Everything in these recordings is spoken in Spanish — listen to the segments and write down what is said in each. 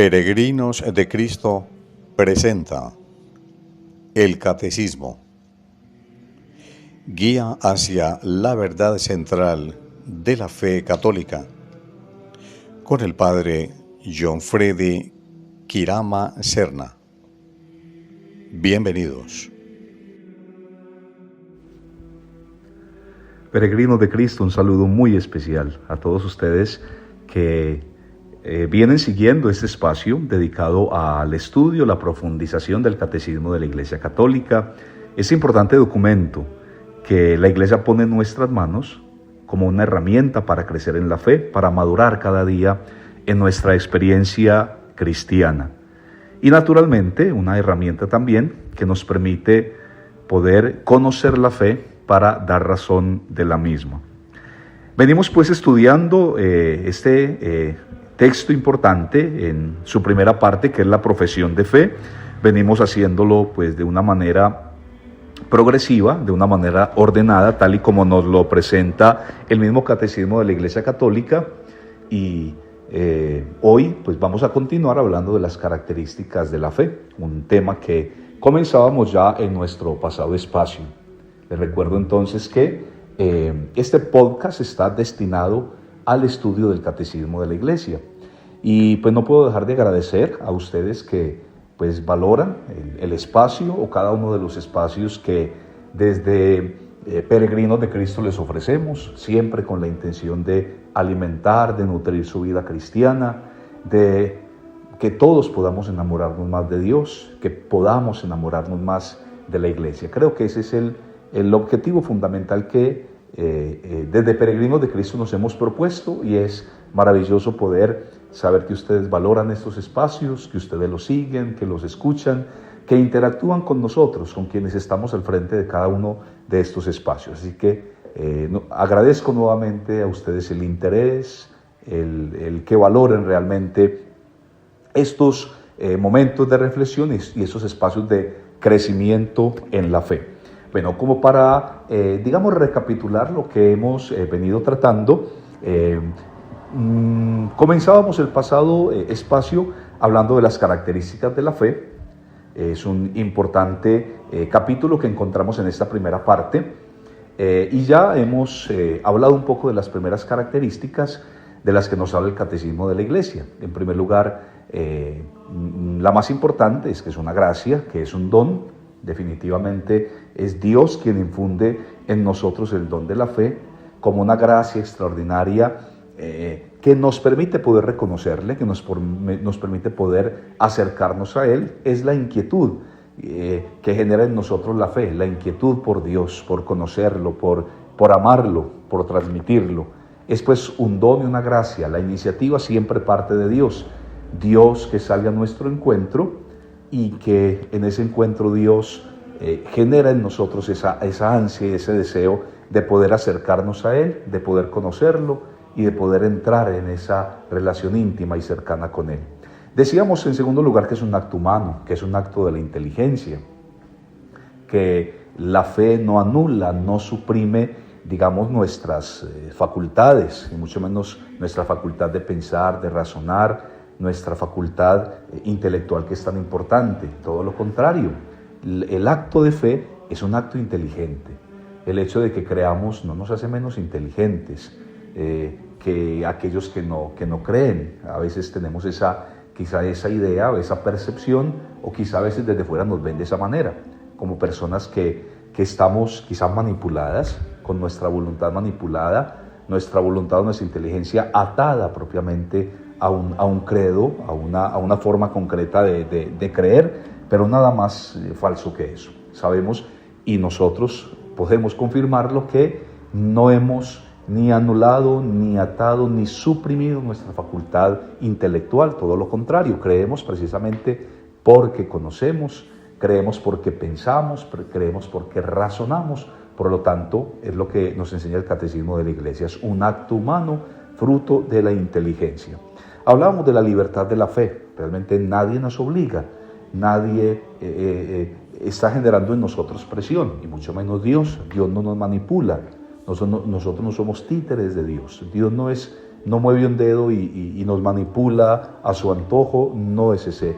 Peregrinos de Cristo presenta el Catecismo, guía hacia la verdad central de la fe católica, con el Padre Johnfredi Kirama Serna. Bienvenidos. Peregrinos de Cristo, un saludo muy especial a todos ustedes que vienen siguiendo este espacio dedicado al estudio, la profundización del Catecismo de la Iglesia Católica, ese importante documento que la Iglesia pone en nuestras manos como una herramienta para crecer en la fe, para madurar cada día en nuestra experiencia cristiana. Y naturalmente una herramienta también que nos permite poder conocer la fe para dar razón de la misma. Venimos pues estudiando texto importante en su primera parte, que es la profesión de fe. Venimos haciéndolo pues de una manera progresiva, de una manera ordenada, tal y como nos lo presenta el mismo Catecismo de la Iglesia Católica. Y hoy pues vamos a continuar hablando de las características de la fe, un tema que comenzábamos ya en nuestro pasado espacio. Les recuerdo entonces que este podcast está destinado al estudio del Catecismo de la Iglesia. Y pues no puedo dejar de agradecer a ustedes que pues valoran el espacio o cada uno de los espacios que desde Peregrinos de Cristo les ofrecemos, siempre con la intención de alimentar, de nutrir su vida cristiana, de que todos podamos enamorarnos más de Dios, que podamos enamorarnos más de la Iglesia. Creo que ese es el objetivo fundamental que desde Peregrinos de Cristo nos hemos propuesto, y es maravilloso poder saber que ustedes valoran estos espacios, que ustedes los siguen, que los escuchan, que interactúan con nosotros, con quienes estamos al frente de cada uno de estos espacios. Así que agradezco nuevamente a ustedes el interés, el que valoren realmente estos momentos de reflexión y esos espacios de crecimiento en la fe. Bueno, como para, recapitular lo que hemos venido tratando, comenzábamos el pasado espacio hablando de las características de la fe. Es un importante capítulo que encontramos en esta primera parte, y ya hemos hablado un poco de las primeras características de las que nos habla el Catecismo de la Iglesia. En primer lugar, la más importante es que es una gracia, que es un don. Definitivamente es Dios quien infunde en nosotros el don de la fe como una gracia extraordinaria que nos permite poder reconocerle, que nos permite poder acercarnos a Él. Es la inquietud que genera en nosotros la fe, la inquietud por Dios, por conocerlo, por amarlo, por transmitirlo. Es pues un don y una gracia. La iniciativa siempre parte de Dios. Dios que sale a nuestro encuentro, y que en ese encuentro Dios genera en nosotros esa ansia y ese deseo de poder acercarnos a Él, de poder conocerlo y de poder entrar en esa relación íntima y cercana con Él. Decíamos en segundo lugar que es un acto humano, que es un acto de la inteligencia, que la fe no anula, no suprime, nuestras facultades, y mucho menos nuestra facultad de pensar, de razonar, nuestra facultad intelectual, que es tan importante. Todo lo contrario, el acto de fe es un acto inteligente. El hecho de que creamos no nos hace menos inteligentes que aquellos que no creen. A veces tenemos quizá esa idea, esa percepción, o quizá a veces desde fuera nos ven de esa manera, como personas que estamos quizá manipuladas, con nuestra voluntad manipulada, nuestra voluntad o nuestra inteligencia atada propiamente a un credo, a una forma concreta de creer, pero nada más falso que eso. Sabemos, y nosotros podemos confirmarlo, que no hemos ni anulado, ni atado, ni suprimido nuestra facultad intelectual. Todo lo contrario, creemos precisamente porque conocemos, creemos porque pensamos, creemos porque razonamos. Por lo tanto, es lo que nos enseña el Catecismo de la Iglesia. Es un acto humano, fruto de la inteligencia. Hablábamos de la libertad de la fe. Realmente nadie nos obliga, nadie está generando en nosotros presión, y mucho menos Dios. Dios no nos manipula. Nosotros no somos títeres de Dios. Dios no es no mueve un dedo y nos manipula a su antojo. No es ese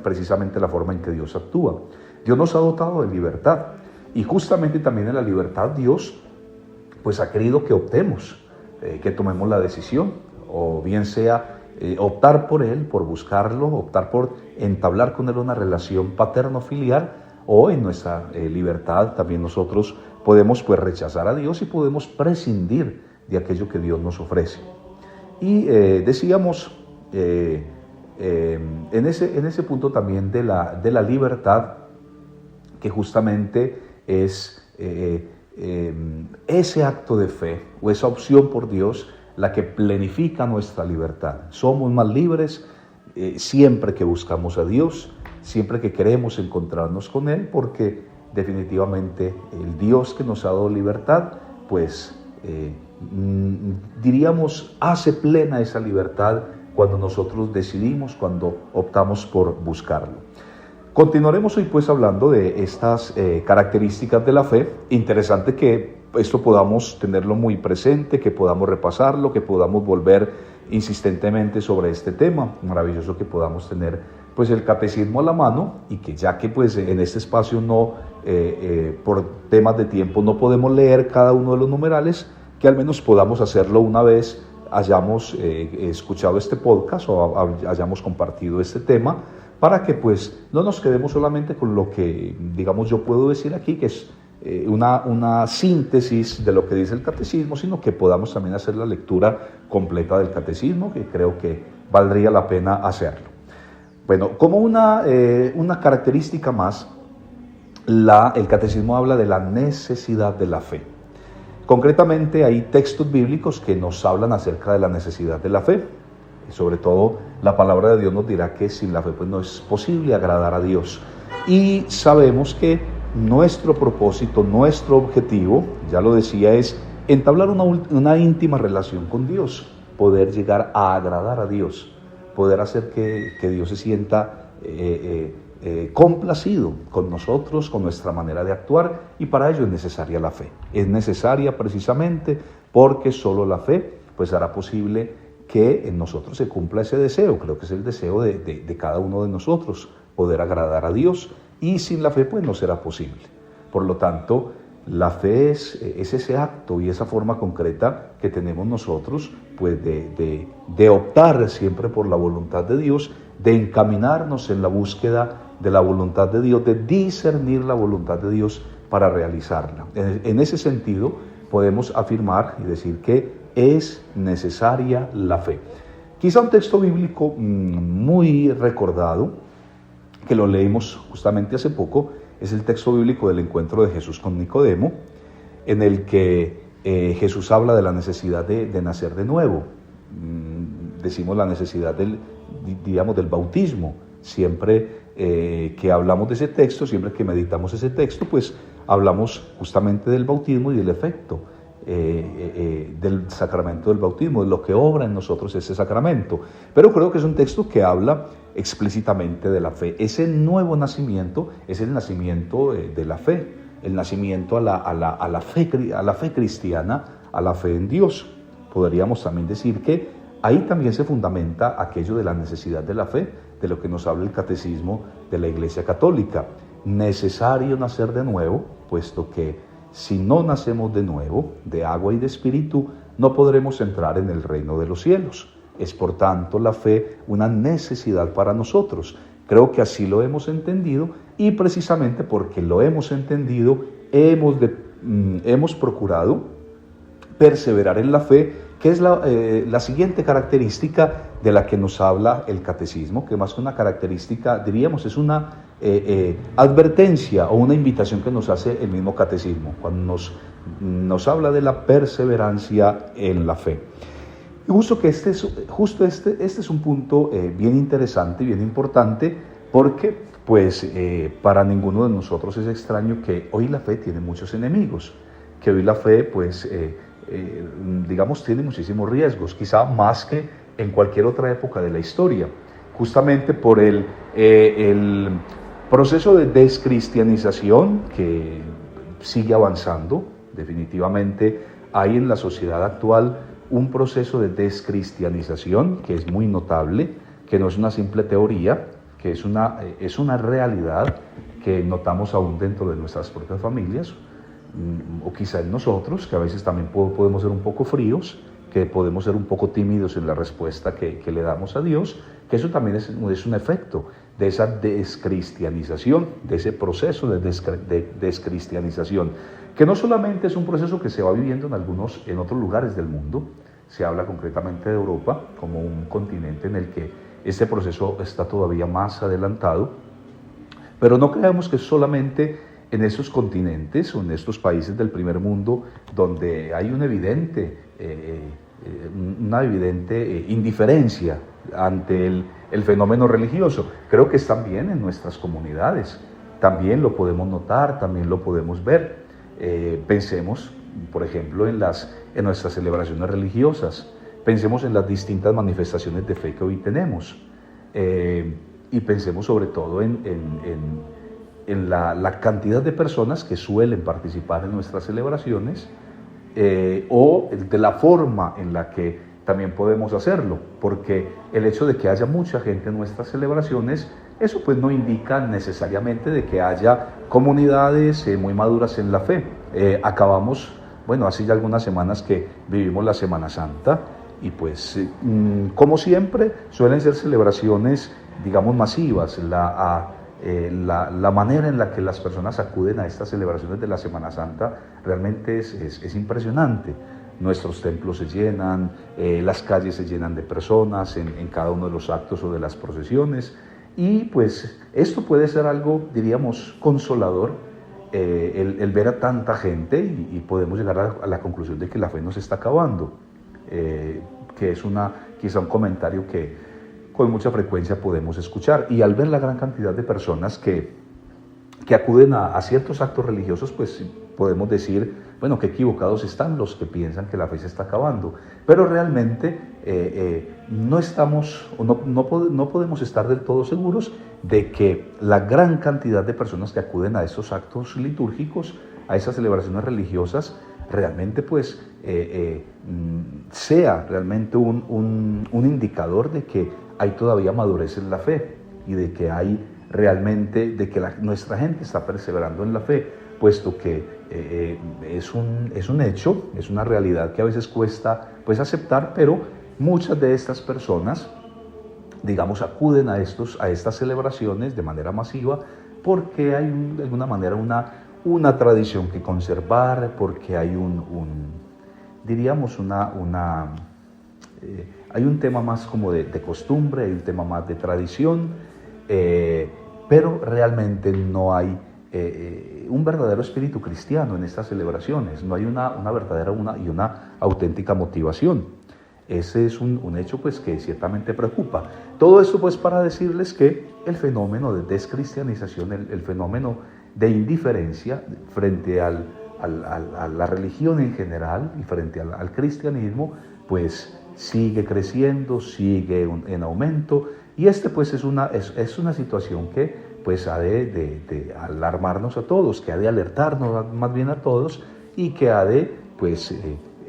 precisamente la forma en que Dios actúa. Dios nos ha dotado de libertad, y justamente también en la libertad Dios pues ha querido que optemos, que tomemos la decisión, o bien sea optar por Él, por buscarlo, optar por entablar con Él una relación paterno-filial, o en nuestra libertad también nosotros podemos pues rechazar a Dios y podemos prescindir de aquello que Dios nos ofrece. Y decíamos en ese punto también de la libertad, que justamente es ese acto de fe o esa opción por Dios la que planifica nuestra libertad. Somos más libres siempre que buscamos a Dios, siempre que queremos encontrarnos con Él, porque definitivamente el Dios que nos ha dado libertad, pues diríamos, hace plena esa libertad cuando nosotros decidimos, cuando optamos por buscarlo. Continuaremos hoy pues hablando de estas características de la fe. Interesante que esto podamos tenerlo muy presente, que podamos repasarlo, que podamos volver insistentemente sobre este tema. Maravilloso que podamos tener pues el catecismo a la mano, y que ya que pues en este espacio no, por temas de tiempo no podemos leer cada uno de los numerales, que al menos podamos hacerlo una vez hayamos escuchado este podcast o hayamos compartido este tema, para que pues no nos quedemos solamente con lo que, digamos, yo puedo decir aquí, que es una síntesis de lo que dice el catecismo, sino que podamos también hacer la lectura completa del catecismo, que creo que valdría la pena hacerlo. Bueno, como una característica más, el catecismo habla de la necesidad de la fe. Concretamente hay textos bíblicos que nos hablan acerca de la necesidad de la fe. Sobre todo la palabra de Dios nos dirá que sin la fe pues no es posible agradar a Dios. Y sabemos que nuestro propósito, nuestro objetivo, ya lo decía, es entablar una íntima relación con Dios, poder llegar a agradar a Dios, poder hacer que Dios se sienta complacido con nosotros, con nuestra manera de actuar, y para ello es necesaria la fe. Es necesaria precisamente porque solo la fe pues hará posible que en nosotros se cumpla ese deseo. Creo que es el deseo de cada uno de nosotros, poder agradar a Dios, y sin la fe pues no será posible. Por lo tanto, la fe es ese acto y esa forma concreta que tenemos nosotros pues de optar siempre por la voluntad de Dios, de encaminarnos en la búsqueda de la voluntad de Dios, de discernir la voluntad de Dios para realizarla. En ese sentido podemos afirmar y decir que es necesaria la fe. Quizá un texto bíblico muy recordado, que lo leímos justamente hace poco, es el texto bíblico del encuentro de Jesús con Nicodemo, en el que Jesús habla de la necesidad de nacer de nuevo. Decimos la necesidad del bautismo. Siempre que hablamos de ese texto, siempre que meditamos ese texto, pues hablamos justamente del bautismo y del efecto del sacramento del bautismo, de lo que obra en nosotros ese sacramento. Pero creo que es un texto que habla explícitamente de la fe. Ese nuevo nacimiento es el nacimiento de la fe, el nacimiento a la fe cristiana, a la fe en Dios. Podríamos también decir que ahí también se fundamenta aquello de la necesidad de la fe, de lo que nos habla el catecismo de la Iglesia Católica. Necesario nacer de nuevo, puesto que si no nacemos de nuevo, de agua y de espíritu, no podremos entrar en el reino de los cielos. Es por tanto la fe una necesidad para nosotros. Creo que así lo hemos entendido, y precisamente porque lo hemos entendido, hemos procurado perseverar en la fe, que es la siguiente característica de la que nos habla el catecismo, que más que una característica, diríamos, es una advertencia o una invitación que nos hace el mismo catecismo, cuando nos habla de la perseverancia en la fe. Y justo que este es un punto bien interesante y bien importante, porque pues para ninguno de nosotros es extraño que hoy la fe tiene muchos enemigos, que hoy la fe pues digamos tiene muchísimos riesgos, quizá más que en cualquier otra época de la historia, justamente por el proceso de descristianización que sigue avanzando. Definitivamente hay en la sociedad actual un proceso de descristianización que es muy notable, que no es una simple teoría, que es una realidad que notamos aún dentro de nuestras propias familias, o quizá en nosotros, que a veces también podemos ser un poco fríos, que podemos ser un poco tímidos en la respuesta que le damos a Dios, que eso también es un efecto de esa descristianización, de ese proceso de descristianización, que no solamente es un proceso que se va viviendo en otros lugares del mundo, se habla concretamente de Europa como un continente en el que este proceso está todavía más adelantado, pero no creamos que es solamente en esos continentes o en estos países del primer mundo donde hay una evidente indiferencia ante el fenómeno religioso. Creo que es también en nuestras comunidades, también lo podemos notar, también lo podemos ver. Pensemos, por ejemplo, en nuestras celebraciones religiosas, pensemos en las distintas manifestaciones de fe que hoy tenemos, y pensemos sobre todo en la cantidad de personas que suelen participar en nuestras celebraciones, o de la forma en la que también podemos hacerlo, porque el hecho de que haya mucha gente en nuestras celebraciones, eso pues no indica necesariamente de que haya comunidades muy maduras en la fe. Acabamos, hace ya algunas semanas que vivimos la Semana Santa, y pues como siempre suelen ser celebraciones, digamos, masivas. La manera en la que las personas acuden a estas celebraciones de la Semana Santa realmente es impresionante. Nuestros templos se llenan, las calles se llenan de personas en cada uno de los actos o de las procesiones, y pues esto puede ser algo, diríamos, consolador, el ver a tanta gente, y podemos llegar a la conclusión de que la fe no se está acabando, que es quizá un comentario que con mucha frecuencia podemos escuchar. Y al ver la gran cantidad de personas que acuden a ciertos actos religiosos, pues podemos decir, qué equivocados están los que piensan que la fe se está acabando. Pero realmente no podemos estar del todo seguros de que la gran cantidad de personas que acuden a estos actos litúrgicos, a esas celebraciones religiosas, realmente pues sea realmente un indicador de que hay todavía madurez en la fe, y de que hay realmente, nuestra gente está perseverando en la fe, puesto que es un hecho, es una realidad que a veces cuesta pues aceptar, pero muchas de estas personas, digamos, acuden a estas celebraciones de manera masiva porque hay de alguna manera una tradición que conservar, porque hay hay un tema más como de costumbre, hay un tema más de tradición, pero realmente no hay un verdadero espíritu cristiano en estas celebraciones, no hay una verdadera y una auténtica motivación. Ese es un hecho pues que ciertamente preocupa. Todo esto pues para decirles que el fenómeno de descristianización, el fenómeno de indiferencia frente a la religión en general y frente al cristianismo, pues sigue creciendo, sigue en aumento, y pues es una situación que pues ha de alarmarnos a todos, que ha de alertarnos más bien a todos, y que ha de pues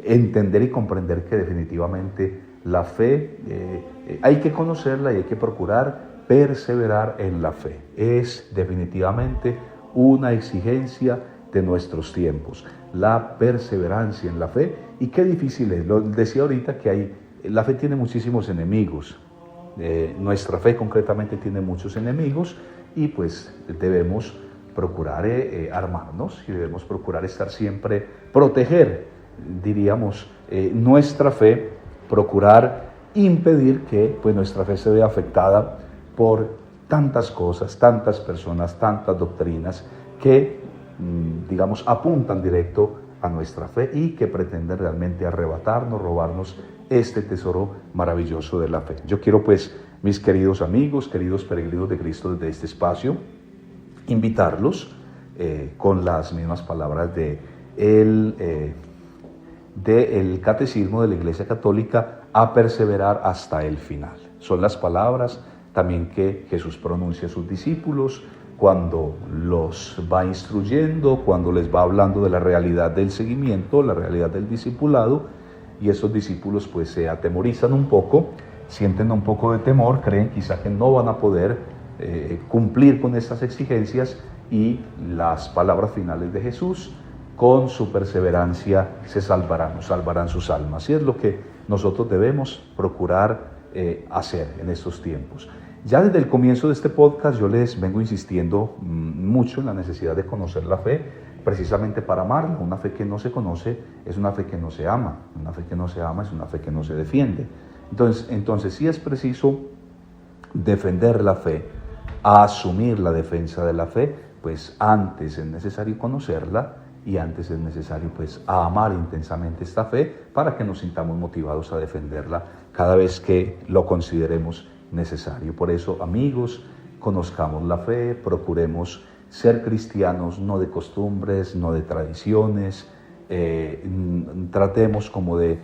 entender y comprender que definitivamente la fe hay que conocerla y hay que procurar perseverar en la fe. Es definitivamente una exigencia de nuestros tiempos, la perseverancia en la fe. Y qué difícil es, lo decía ahorita, que la fe tiene muchísimos enemigos, nuestra fe concretamente tiene muchos enemigos, y pues debemos procurar armarnos, y debemos procurar estar siempre, proteger, diríamos, nuestra fe, procurar impedir que pues nuestra fe se vea afectada por tantas cosas, tantas personas, tantas doctrinas que, digamos, apuntan directo a nuestra fe y que pretenden realmente arrebatarnos, robarnos este tesoro maravilloso de la fe. Yo quiero pues, mis queridos amigos, queridos peregrinos de Cristo desde este espacio, invitarlos con las mismas palabras del Catecismo de la Iglesia Católica a perseverar hasta el final. Son las palabras también que Jesús pronuncia a sus discípulos cuando los va instruyendo, cuando les va hablando de la realidad del seguimiento, la realidad del discipulado, y esos discípulos pues se atemorizan un poco, sienten un poco de temor, creen quizá que no van a poder cumplir con estas exigencias, y las palabras finales de Jesús: con su perseverancia se salvarán sus almas. Y es lo que nosotros debemos procurar hacer en estos tiempos. Ya desde el comienzo de este podcast yo les vengo insistiendo mucho en la necesidad de conocer la fe, precisamente para amarla. Una fe que no se conoce es una fe que no se ama, una fe que no se ama es una fe que no se defiende. Entonces sí es preciso defender la fe, asumir la defensa de la fe, pues antes es necesario conocerla, y antes es necesario pues amar intensamente esta fe para que nos sintamos motivados a defenderla cada vez que lo consideremos necesario. Por eso, amigos, conozcamos la fe, procuremos ser cristianos no de costumbres, no de tradiciones, tratemos como de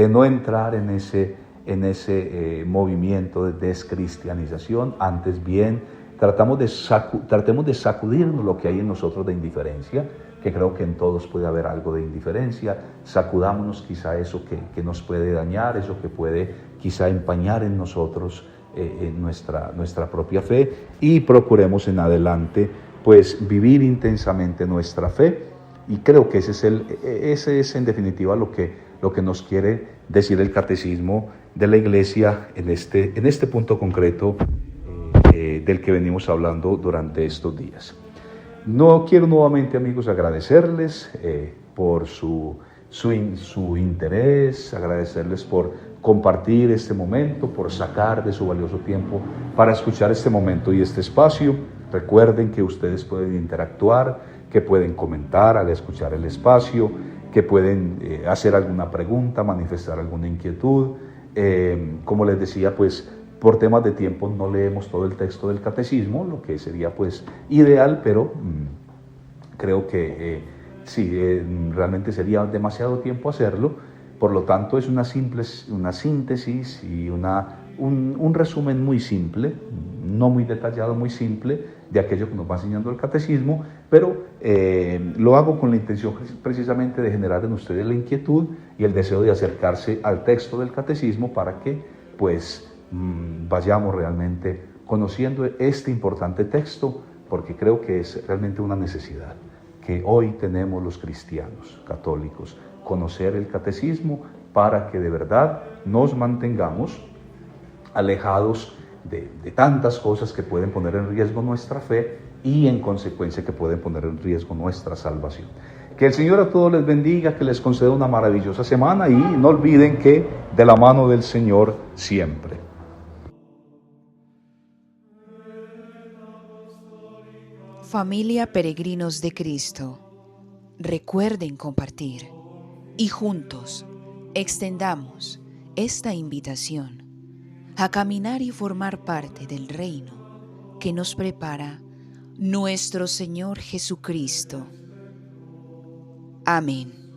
no entrar en ese movimiento de descristianización. Antes bien, tratemos de sacudirnos lo que hay en nosotros de indiferencia, que creo que en todos puede haber algo de indiferencia. Sacudámonos quizá eso que nos puede dañar, eso que puede quizá empañar en nosotros nuestra propia fe, y procuremos en adelante pues vivir intensamente nuestra fe. Y creo que ese es en definitiva lo que nos quiere decir el Catecismo de la Iglesia en este punto concreto del que venimos hablando durante estos días. No quiero nuevamente, amigos, agradecerles por su interés, agradecerles por compartir este momento, por sacar de su valioso tiempo para escuchar este momento y este espacio. Recuerden que ustedes pueden interactuar, que pueden comentar al escuchar el espacio, que pueden hacer alguna pregunta, manifestar alguna inquietud. Como les decía, pues por temas de tiempo no leemos todo el texto del catecismo, lo que sería pues ideal, pero creo que realmente sería demasiado tiempo hacerlo. Por lo tanto, es una síntesis y un resumen muy simple, no muy detallado, muy simple, de aquello que nos va enseñando el catecismo, pero lo hago con la intención precisamente de generar en ustedes la inquietud y el deseo de acercarse al texto del catecismo para que pues vayamos realmente conociendo este importante texto, porque creo que es realmente una necesidad que hoy tenemos los cristianos católicos, conocer el catecismo para que de verdad nos mantengamos alejados de tantas cosas que pueden poner en riesgo nuestra fe y en consecuencia que pueden poner en riesgo nuestra salvación. Que el Señor a todos les bendiga, que les conceda una maravillosa semana, y no olviden que de la mano del Señor siempre. Familia Peregrinos de Cristo, recuerden compartir y juntos extendamos esta invitación a caminar y formar parte del reino que nos prepara nuestro Señor Jesucristo. Amén.